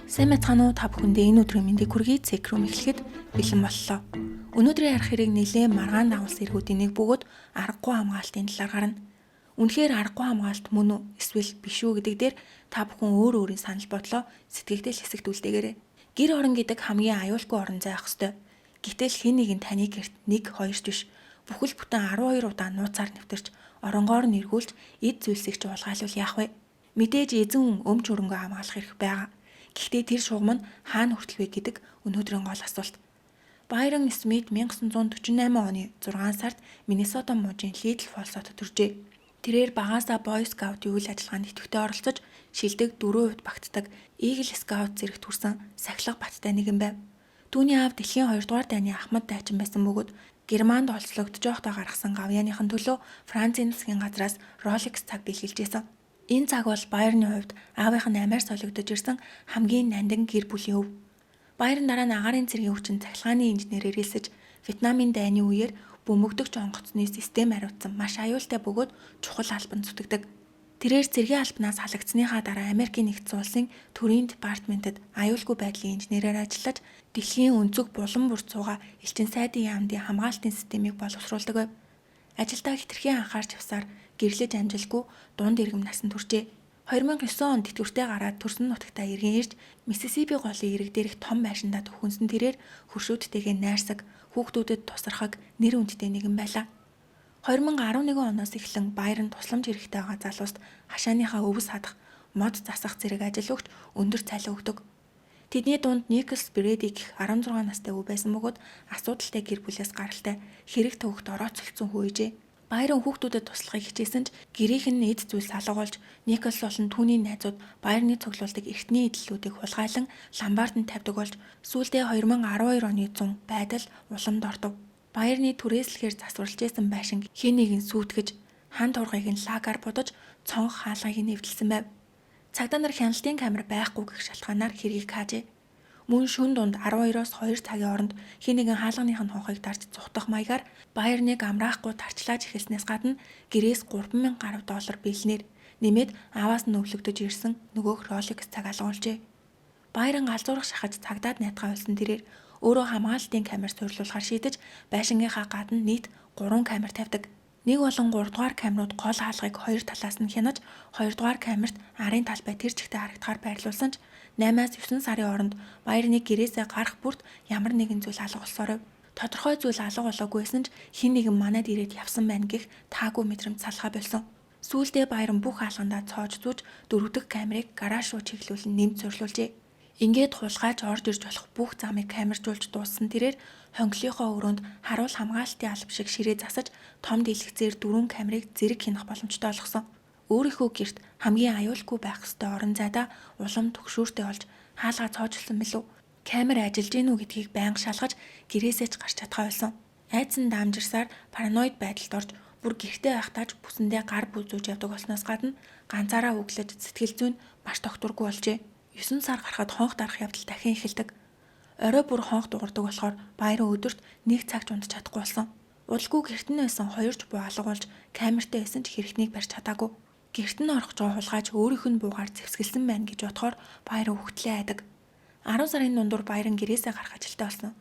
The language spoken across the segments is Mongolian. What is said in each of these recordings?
Сайн мэцхан уу та бүхэндээ энэ өдрийн мэндийг хүргэе. Цэг рүү эхлэхэд бэлэн боллоо. Өнөөдрийн арга хэрэг нэлээд маргаан дагуулсан эргүүдийн нэг бөгөөд аргагүй хамгаалтын талаар гарна. Үнэхээр аргагүй хамгаалт мөн үү эсвэл биш үү гэдэг дээр та бүхэн өөр өөрийн санал бодлоо сэтгэгдэл хэсэгт үлдээгээрэй. Гэр орон гэдэг хамгийн аюулгүй орон зай ах ёстой. Гэтэл хэн нэгэн таны гэрт 1 2 ч биш бүхэл бүтэн 12 удаа нууцаар нэвтэрч оронгоор нь эргүүлж эд зүйлсийг ч улгаалвал яах вэ? Мэдээж эзэн өмч өрөнгөө хамгаалах хэрэг байгаа. Гэхдээ тэр шугам нь хаана хүртэл вэ гэдэг өнөөдрийн гол асуулт. Байрон Смит 1948 оны 6 сард Миннесота мужийн Литл Фолсот төржээ. Тэрээр багаасаа Boy Scout-ийн үйл ажиллагаанд идэвхтэй оролцож, шилдэг 4 хувьд багтдаг Eagle Scout зэрэгт хүрсэн сахилга баттай нэгэн байв. Түүний аав дэлхийн 2 дугаар дайны ахмад дайчин байсан бөгөөд Германд олцлогдож байхдаа гаргасан гавьяаныхан төлөө Францын засгийн газраас Rolex цаг бэлгэлж исэн. Энэ цаг бол Байерны хувьд аавынх нь амиар солигдож ирсэн хамгийн нандин гэр бүлийн өв. Байерн дараа нь агаарын цэргийн хүчин цахилгааны инженерээр хэлсэж Вьетнамын дайны үеэр бөмбөгдөгч онгоцны систем хариуцсан маш аюултай бөгөөд чухал албанд зүтгэдэг. Тэрээр цэргийн албанаас халагдсаныхаа дараа Америкийн нэгдсэн улсын төрийн департаментэд аюулгүй байдлын инженерээр ажиллаж дэлхийн өнцөг булан бүрцууга элчин сайдын яамдын хамгаалтын системийг боловсруулдаг байв. Ажилдаа хэтэрхий анхаарч явсаар гэрлэж амжилгүй дунд иргэм насанд хүрчээ. 2009 онд тэтгэвртэй гараад төрсөн нутагтаа иргэн ирж Миссисипи голын ирэг дээрх том байшиндаа төхөнсөн тэрээр хөршүүдтэйгээ найрсаг, хүүхдүүдэд тусархаг нэр хүндтэй нэгэн байлаа. 2011 оноос эхлэн Байерн тусламж хэрэгтэй байгаа залууст хашааныхаа өвс хадах, мод засах зэрэг ажил өгч өндөр цалин өгдөг. Тэдний дунд Николс Брэди гэх 16 настай өвөө байсан бөгөөд асуудалтай гэр бүлээс гаралтай хэрэг төвөгт орооцолцсон хүү ижээ. Байерн хүүхдүүдэд туслахыг хичээсэн ч гэрийнх нь эд зүйлс алга болж Николс болон түүний найзууд Байерны цуглуулдаг эртний эдлүүдийг хулгайлан ламбард нь тавьдаг болж сүүлдээ 2012 оны 100 байдал уламд ордов. Байерны түрээслэхээр засварлаж байсан байшин хэн нэгэн сүйтгэж хан тургыг нь лагаар будаж цонх хаалгыг нь эвдэлсэн байв. Цагдаа нар хяналтын камер байхгүй гэх шалтгаанаар хэргийг хаажээ. Мөн шөнө дунд 12-оос 2 цагийн хооронд хэн нэгэн хаалганых нь хонхыг дарж зүхтах маягаар Байерныг амраахгүй тарчлааж эхэлснээс гадна гэрээс $3,000 бэлнээр нэмээд аваас нь өвлөгдөж ирсэн нөгөөх Rolex цаг алгуулжээ. Байерн галзуурах шахаж цагдаад найтгаа болсон тэрээр өөрөө хамгаалалтын камер суйрлуулахар шийдэж байшингийнхаа гадна нийт 3 камер тавьдаг. Нэг болон 3 дугаар камерууд гол хаалгыг 2 талаас нь хянаж 2 дугаар камерт арын талбай тэр чигтээ харагдахаар байрлуулсан ч 8-аас 9 сарын хооронд Байерны гэрээсээ гарах бүрт ямар нэгэн зүйл алга болсоор тодорхой зүйл алга болоогүйсэн ч хэн нэгэн манад ирээд явсан байна гэх таагүй мэдрэмж салхаа болсон. Сүүлдээ Байерн бүх хаалгандаа цоож зүүж 4 дахь камерыг гараж руу чиглүүлэн нэмж суйрлуулжээ. Ингээд хулгайч орж ирж болох бүх замыг камержуулж дууссан тэрээр хонглынхоо өрөөнд харуул хамгаалалтын алба шиг ширээ засаж том дэлгэцээр 4 камерыг зэрэг хянах боломжтой болгосон. Өөрийнхөө гэрт хамгийн аюулгүй байх ёстой орон зайдаа улам түгшүүртэй болж хаалгаа цоожилсон билүү. Камер ажиллаж гэнүү гэдгийг байнга шалгаж гэрээсээ ч гарч чадхаа байсан. Айдас нь даамжирсаар параноид байдалд орж бүр гэртээ байхдаа ч бүсэндээ гар бүзүүж явдаг болсноос гадна ганцаараа өглөж сэтгэл зүйн маш тогтворгүй болжээ. 9 сар гарахад хонх дарах явдал дахин эхэлдэг. Орой бүр хонх дуурдаг болохоор Байерн өдөрт 1 цаг ч унтаж чадахгүй болсон. Удалгүй гэрт нь байсан 2 ч буу алга болж камертай байсан ч хэрэгнийг барьж чадаагүй. Гэрт нь орох жоо хулгайч өөрийнх нь буугаар зэвсгэлсэн байна гэж бодохоор Байерн хөвтлээ айдаг. 10 сарын дундуур Байерн гэрээсээ гарах ажилтай болсон.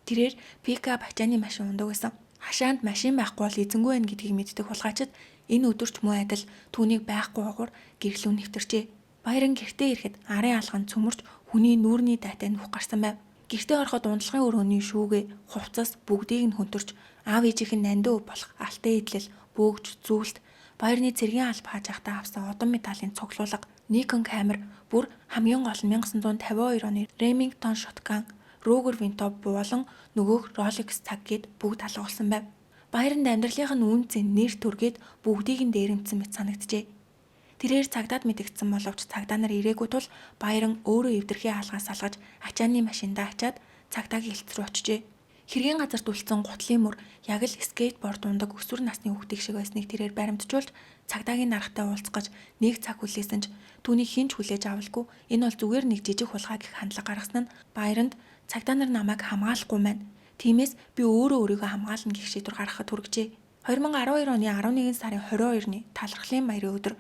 Тэрээр пикап ачааны машин ундаг байсан. Хашаанд машин байхгүй бол эзэнгүй байх гэдгийг мэддэг хулгайчид энэ өдөрч муу адил түүнийг байхгүй гоор гэрлүү нэвтэрчээ. Байерн гэртээ ирэхэд арын алганд цөмөрч хүний нүүрний дайтай нүх гарсан байв. Гэртээ ороход унтлагын өрөөний шүүгээ, хувцас бүгдийг нь хөнтөрч аав ээжийнх нь нандин өв болох алтай идэл, бөөгж, зүйлт Байерны цэргийн алба хааж байхдаа авсан одон медалийн цуглуулга, Nikon камер, бүр хамгийн гол нь 1952 оны Remington shotgun, Ruger Wintop болон нөгөөх Rolex цаг гээд бүгд алга болсон байв. Байернд амьдралынх нь үн цэн, нэр төргээд бүгдийг нь дээрэмдсэн мэт санагджээ. Тэрээр цагдаад мэдэгдсэн боловч цагдаа нар ирээгүй тул Байерн өөрөө эвдэрхий хаалгаа салгаж ачааны машиндаа ачаад цагдаагийн элц рүү очижээ. Хэргийн газарт үлдсэн гутлын мөр яг л скейтборд ундаг өсвөр насны хүүхдийг шиг байсныг тэрээр баримтжуулж цагдаагийн даргатай уулзгаж 1 цаг хүлээсэн ч түүнийг хинч хүлээж авалгүй энэ бол зүгээр нэг жижиг хулгай гэх хандлага гаргасан нь Байернд цагдаа нар намайг хамгаалахгүй маань. Тиймээс би өөрөө өөрийгөө хамгаална гэх шийдвэр гаргахад хүргэжээ. 2012 оны 11 сарын 22-ны талархлын баярын өдөр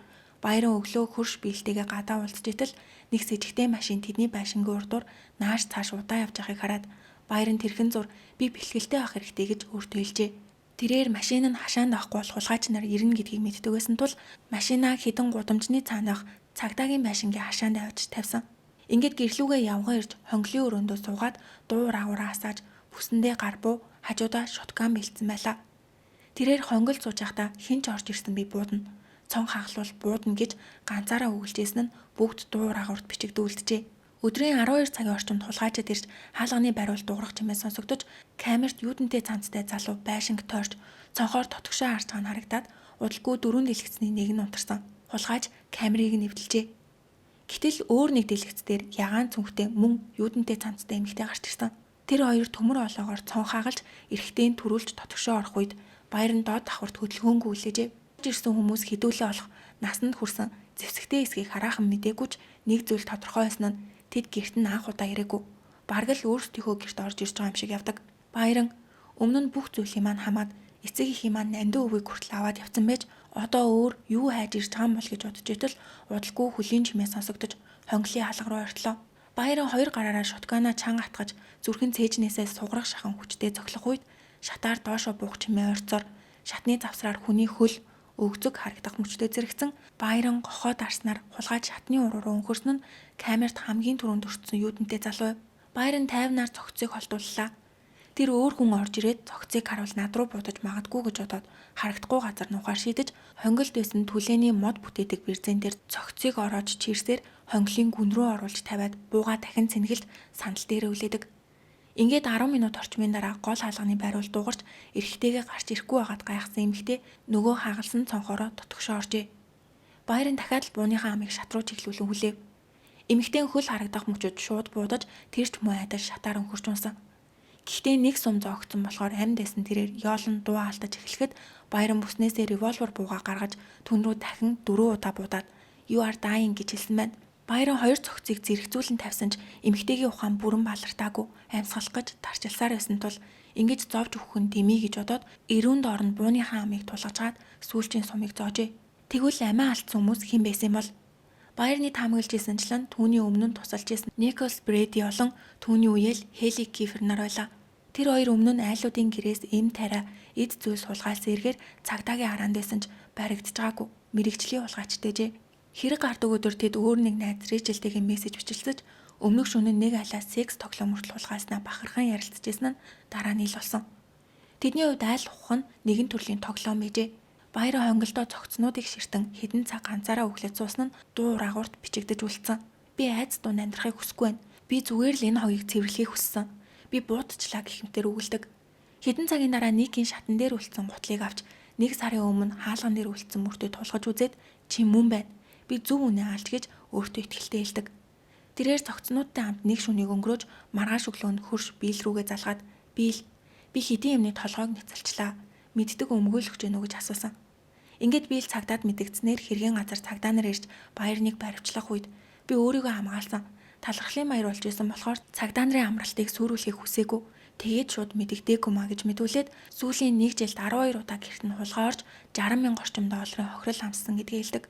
Баярын өглөө хөрш биелтэйгээ гадаа уулзж итэл нэг сэжигтэй машин тэдний байшингийн урдуур нааш цааш удаа явж байгааг хараад Баярын тэрхэн зур би бэлгэлтэй авах хэрэгтэй гэж өөртөө хэлжээ. Тэрээр машин нь хашаанд авахгүй бол хулгайч нар ирнэ гэдгийг мэддэг байсан тул машинаа хідэн гудамжны цаанах цагдаагийн байшингийн хашаанд авч тавьсан. Ингээд гэрлүүгээ явган ирж хонглын өрөөндөө суугаад дуур агуураа асааж бүсэндээ гар буу хажуудаа шотган бэлдсэн байлаа. Тэрээр хонгол сууж байхдаа хэн ч орж ирсэн би буудана. Цон хаглуул буудана гэж ганцаараа үгэлжсэн нь бүгд дуур агуурт бичигдүүлдэжээ. Өдрийн 12 цагийн орчимд хулгайчид ирж хаалганы бариул дуурах чимээ сонсогдож камерт юудэнтэй цанцтай залуу байшинг тойрч цонхоор тотгошоо харж байгаа нь харагдаад удалгүй дөрөв дэлгэцний нэг нь унтарсан. Хулгайч камерыг нэвтэлжээ. Гэтэл өөр нэг дэлгэц дээр ягаан цүнхтэй мөн юудэнтэй цанцтай эмэгтэй гарч ирсэн. Тэр хоёр төмөр олоогоор цон хаагалж эрэгтэйн төрүүлж тотгошоо орох үед Баярын доод давхарт хөдөлгөөнгүй үлээж ирсэн хүмүүс хідүүлээ олох насанд хүрсэн зэвсэгтэй эсгийг хараахан мдээгүй ч нэг зүйл тодорхой байсан нь тэд гэрт нь анх удаа ирээгүй. Бараг л өөрсдийнхөө гэрт орж ирж байгаа юм шиг явдаг. Баяран өмнө нь бүх зүйлийг маань хамаад эцэг эхийн маань нандин өвийг хүртэл аваад явцсан байж одоо өөр юу хайж ирж байгаа юм бол гэж бодож итэл удалгүй хөлийн чимээ сонсогдож хонглын хаалга руу ортлоо. Баяран хоёр гараараа шотгана чанга атгаж зүрхэн цээжнээсээ сугарах шахан хүчтэй цоглох үед шатаар доошоо буух чимээ ойрцоор шатны завсраар хүний хөл өгзөг харагдах мөчтэй зэрэгцэн Баяран гохоо дарснаар хулгайч шатны уруу руу өнгөрсөн нь камерт хамгийн түрүүнд өртсөн юудэнтэй залуу. Баяран тайвнаар цогцыг холдууллаа. Тэр өөр хүн орж ирээд цогцыг харуул над руу буудаж магадгүй гэж бодоод харагдахгүй газар нухаар шидэж хонгилд байсан түлээний мод бүтээдэг бэрзэн дээр цогцыг ороож чирсээр хонглын гүн рүү оруулж тавиад бууга дахин цэнгэлд сандал дээр өвлөдөг. Ингээд 10 минут орчмын дараа гол хаалганы бариул дуугарч эрэгтэйгээ гарч ирэхгүй байгаад гайхсан эмэгтэй нөгөө хагалсан цонхороо тотгошоо оржээ. Баярын дахиад л бууныхаа амыг шат руу чиглүүлэн хүлээв. Эмэгтэйн хөл харагдах мөчөд шууд буудаж тэрч муу айдал шатаар өнхөрч унсан. Гэхдээ нэг сум зоогцсон болохоор амьд байсан тэрээр ёолон дуу алдаж эхлэхэд Баяран бүснээсээ револьвер буугаа гаргаж түн рүү дахин 4 удаа буудаад "You are dying" гэж хэлсэн байна. Баяран хоёр цогцыг зэрэгцүүлэн тавьсан ч эмэгтэйгийн ухаан бүрэн балартаагүй амьсгалах гэж тарчилсаар байсан тул ингэж зовж өгөх нь дэмий гэж бодоод эрүүн доорн бууныхаа амыг тулгажгаад сүүлчийн сумыг зоожээ. Тэгвэл амиа алдсан хүмүүс хэн байсан бол? Баярны таамаглаж ирсэнчлэн түүний өмнө нь тусалж исэн Николс Брэди болон түүний үеэл Хели Кифер нар байлаа. Тэр хоёр өмнө нь айлуудын гэрээс эм тариа эд зүйлс хулгайлсан эргээр цагдаагийн хараанд байсан ч баригдаж байгаагүй мэрэгчлийн хулгайчтэйжээ. Хэрэг гардаг өдөр тэд өөр нэг найз Рэчелтэйгээ мессеж бичилсэж өмнөх шөнө нэг айлаа секс тоглоом мөртөл хулгайснаа бахархан ярилцчихсан нь дараа нь ил болсон. Тэдний хувьд айл ухах нь нэгэн төрлийн тоглоом байжээ. Баярын хонголдоо цогцнуудыг ширтэн хэдэн цаг ганцаараа өглөж суусан нь дуу рагуурт бичигдэж үлдсэн. Би айц дунд амьдрахыг хүсэхгүй байна. Би зүгээр л энэ хоёрыг цэвэрлэхийг хүссэн. Би буутчлаа гихмтэр үгэлдэг. Хэдэн цагийн дараа нийгийн шатан дээр үлдсэн гутлыг авч нэг сарын өмнө хаалган дээр үлдсэн мөртөө тулгаж үзээд чи мөн байна. Би зөв үнэ алж гэж өөртөө итгэлтэй хэлдэг. Тэрээр цогцнуудтай хамт нэг шөнийг өнгөрөөж маргааш өглөөнд хөрш биел рүүгээ залгаад би хэдийн юмны толгойг нэцэлчлээ. Мэддэг өмгөөлөх гэж өгч асуусан. Ингээд биел цагдаад мэдэгдснээр хэргийн газар цагдаа нар ирж Баярныг баривчлах үед би өөрийгөө хамгаалсан. Талархлын маяр болж исэн болохоор цагдаа нарын амралтыг сүрүүлэхийг хүсээгүй. Тэгээд шууд мэдэгдээгүй маа гэж мэдүүлээд сүүлийн 1 жилд 12 удаа гэрт нь хулгай орж 60,000 орчим долларын хохирол амссан гэдгийг хэлдэг.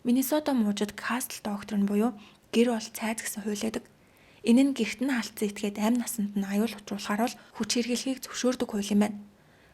Миннесота мужид Кастл доктрин буюу гэр бол цайз гэсэн хууль байдаг. Энэ нь гэрт нь алдсан этгээд амь насанд нь аюул учруулахаар бол хүч хэрглэхийг зөвшөөрдөг хууль юм байна.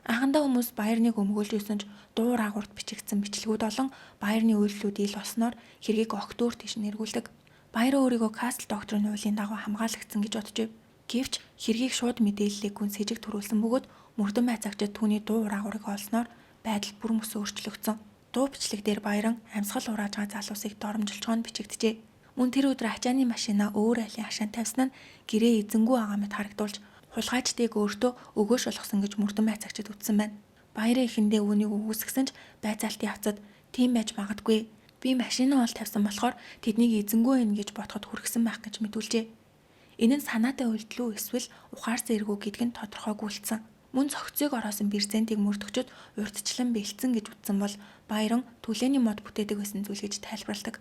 Анхандаа хүмүүс Баярныг өмгөөлж исэн ч дуу рагуурт бичигдсэн бичлэгүүд болон Баярны үйлдэлүүд ил болсноор хэргийг огтөөр тийш нэргүүлдэг. Баяр өөрийгөө Кастл доктрин хуулийн дагуу хамгаалагдсан гэж бодож байв. Гэвч хэргийг шууд мэдээллийг гүн сэжиг төрүүлсэн бөгөөд мөрдөн байцаагчид түүний дуу рагуурыг олсноор байдал бүрэн мөс өөрчлөгдсөн. Дуу бичлэг дээр Баяран амьсгал урааж байгаа залуусыг доромжилчгоонд бичигджээ. Мөн тэр өдөр ачааны машинаа өөр айлын хашаанд тавьсан нь гэрээ эзэнгүй байгаа мэт харагдуулж хулгайчдыг өөртөө өгөөш болгосон гэж мөрдөн байцаагчид үтсэн байна. Баярын эхэндээ үүнийг үгүйсгсэн ч байцаалтын явцад тийм байж магадгүй. Би машинаа ол тавьсан болохоор тэднийг эзэнгүй байна гэж бодоход хүргэсэн байх гэж мэдүүлжээ. Энэ нь санаатай үйлдэл үү эсвэл ухаарсан эргүү гэдг нь тодорхойгүйцсэн. Мөн цогцыг ороосон бэрзентийг мөрдөгчд урьдчилан бэлдсэн гэж үздэн бол Баяран түлээний мод бүтээдэг байсан зүйл гэж тайлбарладаг.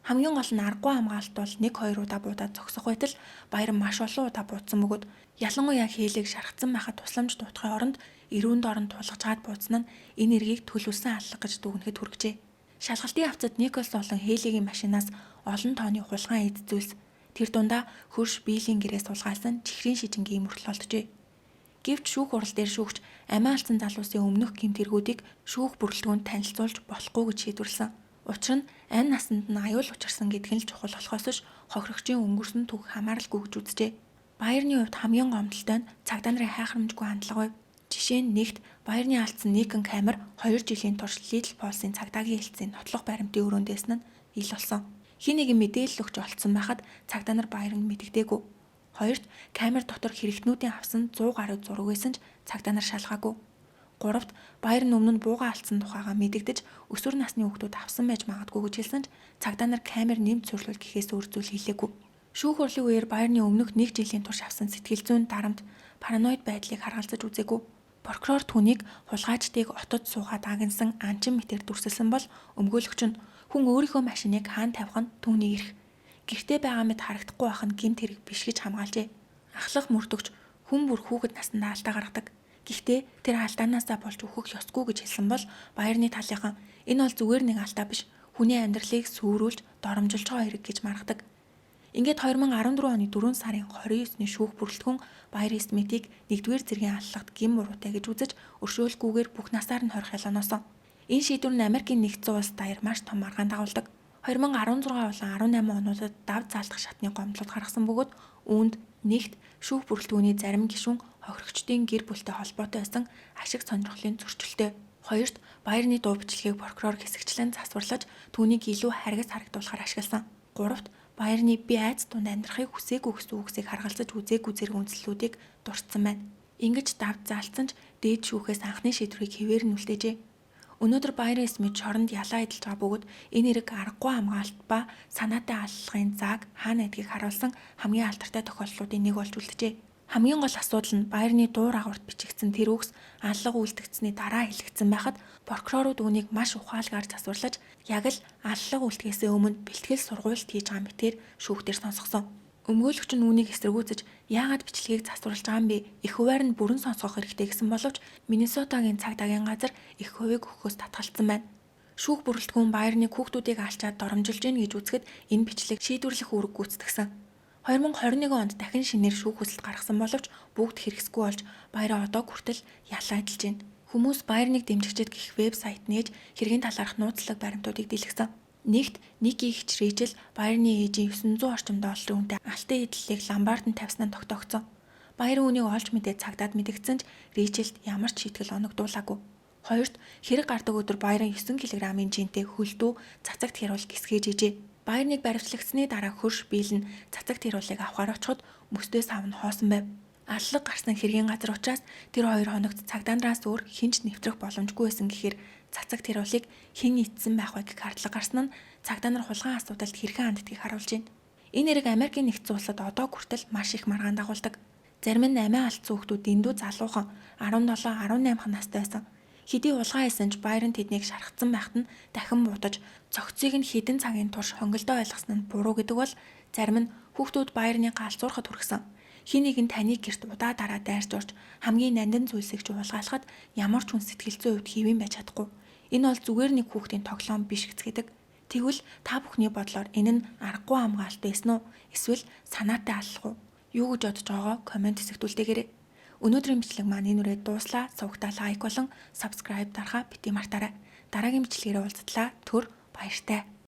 Хамгийн гол нь аргагүй хамгаалалт бол 1-2 удаа буудаад зогсох байтал Баяран маш олон удаа буудсан бөгөөд ялангуяа хээлийг шархацсан байхад тусламж дуутахын оронд эрүүн доорн тулгажгаад буудсан нь энэ эргийг төлөвлөсөн аллах гэж дүгнэхэд хүргэжээ. Шалгалтын хавцад Николс болон Хейлигийн машинаас олон тооны хулгайн эд зүйлс тэр дундаа хөрш биелийн гэрээс сулгаалсан чихрийн шижингийн мөртөл олджээ. Гэвч шүүх хурал дээр шүүгч амиа алдсан залуусын өмнөх гэмт хэргүүдийг шүүх бүрэлдэхүүнд танилцуулж болохгүй гэж шийдвэрлэсэн. Учир нь амь насанд нь аюул учирсан гэдг нь л чухал болохоос ш хохирогчийн өнгөрсөн түүх хамааралгүй гэж үзжээ. Баярны хувьд хамгийн гомдолтой нь цагдаа нарын хайхрамжгүй хандлага байв. Жишээ нь нэгт баярны алдсан Никон камер 2 жилийн турш Лидл Полсын цагдаагийн хэлтсийн нотлох баримтын өрөөнд байсан нь ил болсон. Хин нэгэн мэдээлэл өгч олцсон байхад цагдаа нар баяр нь мэдэгдээгүй. Хоёрт камер дотор хэрэгтнүүдийн авсан 100 гаруй зураг байсан ч цагдаа нар шалгаагүй. Гуравт баяр нь өмнө нь бууга алдсан тухайга мэдэгдэж өсвөр насны хүүхдүүд авсан байж магадгүй гэж хэлсэн ч цагдаа нар камер нэмж сурлал гэхээс өөр зүйл хэлээгүй. Шүүх хурлын үеэр баярны өмнөх 1 жилийн турш авсан сэтгэл зүйн дарамт параноид байдлыг харгалзаж үзээгүй. Прокурор түүнийг хулгайчдыг отод суугаад агнсан анчин мэтээр дүрсэлсэн бол өмгөөлөгч нь хүн өөрийнхөө машиныг хаан тавих нь түүний эрх. Гэртээ байгаа мэт харагдахгүй байх нь гэмт хэрэг биш гэж хамгаалжээ. Ахлах мөрдөгч хүн бүр хүүхэд насндаа алдаа гаргадаг. Гэхдээ тэр алдаанаасаа болж өөхөх ёсгүй гэж хэлсэн бол баярны талынхан энэ бол зүгээр нэг алдаа биш. Хүний амьдралыг сүрүүлж доромжилж байгаа хэрэг гэж маргадаг. Ингээд 2014 оны 4 сарын 29-ний шүүх бүрэлдэхүүн Баяр Смитийг 1-р зэргийн аллагт гин буруутай гэж үзэж өршөөлгүйгээр бүх насаар нь хорих ялгааносон. Энэ шийдвэр нь Америкийн нэгдсэн улс даяар маш том маргаан дагуулдаг. 2016 болон 18 онуудад дав заалдах шатны гомдлууд гаргасан бөгөөд үүнд нэгт шүүх бүрэлдэхүүний зарим гишүүн хохирогчдын гэр бүлтэй холбоотой байсан ашиг сонирхлын зөрчилтэй. Хоёрт баярны дуу бичлэгийг прокурор хэсэгчлэн засварлаж түүнийг илүү харгас харагдуулахаар ашигласан. Гуравт баярны би айц дунд амьдрахыг хүсээгүй гэсэн үгсийг харгалзаж үзээгүй зэрэг үндслүүдийг дурдсан байна. Ингэж дав заалцсан ч дээд шүүхээс анхны шийдвэрийг хэвээр нь үлдээжээ. Өнөөдөр Баяр Смит шоронд ялаа эдэлж байгаа бөгөөд энэ хэрэг аргагүй хамгаалалт ба санаатай аллахын зааг хаана гэдгийг харуулсан хамгийн алдартай тохиолдлуудын нэг болж үлджээ. Хамгийн гол асуудал нь баярны дуу рагуурт бичигдсэн тэр үгс аллага үлдэгдсэний дараа хэлэгдсэн байхад прокурорууд үүнийг маш ухаалгаар засварлаж яг л аллага үлдэхээс өмнө бэлтгэл сургуульд хийж байгаа мэтээр шүүхтэр сонсгосон. Өмгөөлөгч нь үүнийг эсэргүүцэж яагаад бичлэгийг засварлаж байгаа юм бэ? Их хуваар нь бүрэн сонсгох хэрэгтэй гэсэн боловч Миннесотагийн цагдаагийн газар их хувийг өгөхөөс татгалцсан байна. Шүүх бүрэлдэхүүн баярны хүүхдүүдийг алчаад доромжилж гин гэж үзэхэд энэ бичлэг шийдвэрлэх үүрэг гүйцэтгсэн. 2021 онд дахин шинээр шүүх хүсэлт гаргасан боловч бүгд хэрэгсгүй болж баяраа одоо хүртэл ялаа эдэлж байна. Хүмүүс баярныг дэмжигчид гэх вебсайт нээж хэргийн талаарх нууцлаг баримтуудыг дэлгэсэн. Нэгт Ники ихч Рэйчел баярны ээжийн 900 орчим долларын үнэтэй алтан эдлэлийг ламбард нь тавьснаа тогтоогдсон. Баяр үүнийг олж мэдээд цагдаад мэдгдсэн ч Рэйчелд ямар ч шийтгэл оногдуулаагүй. Хоёрт хэрэг гардаг өдөр баярын 9 кг-ийн жинтэй хөлдөө цацагт хяруул гисгээж ижээ. Баярныг баривчлагдсны дараа хөрш биелэн цацагт хяруулыг авахар очиход мөстөө сав нь хоосон байв. Аллаг гарсан хэргийн газар учраас тэр 2 хоногт цагдаанараас өөр хинч нэвтрэх боломжгүй байсан гэхээр цацагт хяруулыг хэн итсэн байх вэ гэх хардлага гарсан нь цагдаа нар хулгайн асуудалд хэрхэн ханддгийг харуулж байна. Энэ хэрэг Америкийн нэгдсэн улсад одоо хүртэл маш их маргаан дагуулдаг. Зарим нь амиа алдсан хүүхдүүд дэндүү залуухан 17, 18 настай байсан. Хэдий улгаан хийсэн ч баяр нь тэднийг шархацсан байхад нь дахин буудаж цогцыг нь хідэн цагийн турш хонголдоо ойлгосон нь буруу гэдэг бол зарим нь хүүхдүүд баярны галзуурхад хүргэсэн. Хин нэг нь таны гэрт удаа дараа дайрч орж хамгийн нандин зүйлсийг ч уулгаалахад ямар ч хүн сэтгэл зүйн хувьд хэвэн байж чадахгүй. Энэ бол зүгээр нэг хүүхдийн тоглоом биш гэцгээдэг. Тэгвэл та бүхний бодлоор энэ нь аргагүй хамгаалалт байсан уу? Эсвэл санаатай аллах уу? Юу гэж бодож байгаагаа комент хэсэгт үлдээгээрэй. Өнөөдрийн бичлэг маань энэ үрээд дууслаа. Сувгтаа лайк болон subscribe дарахаа бити мартаарай. Дараагийн бичлэгээр уулзтлаа. Түр баяртай.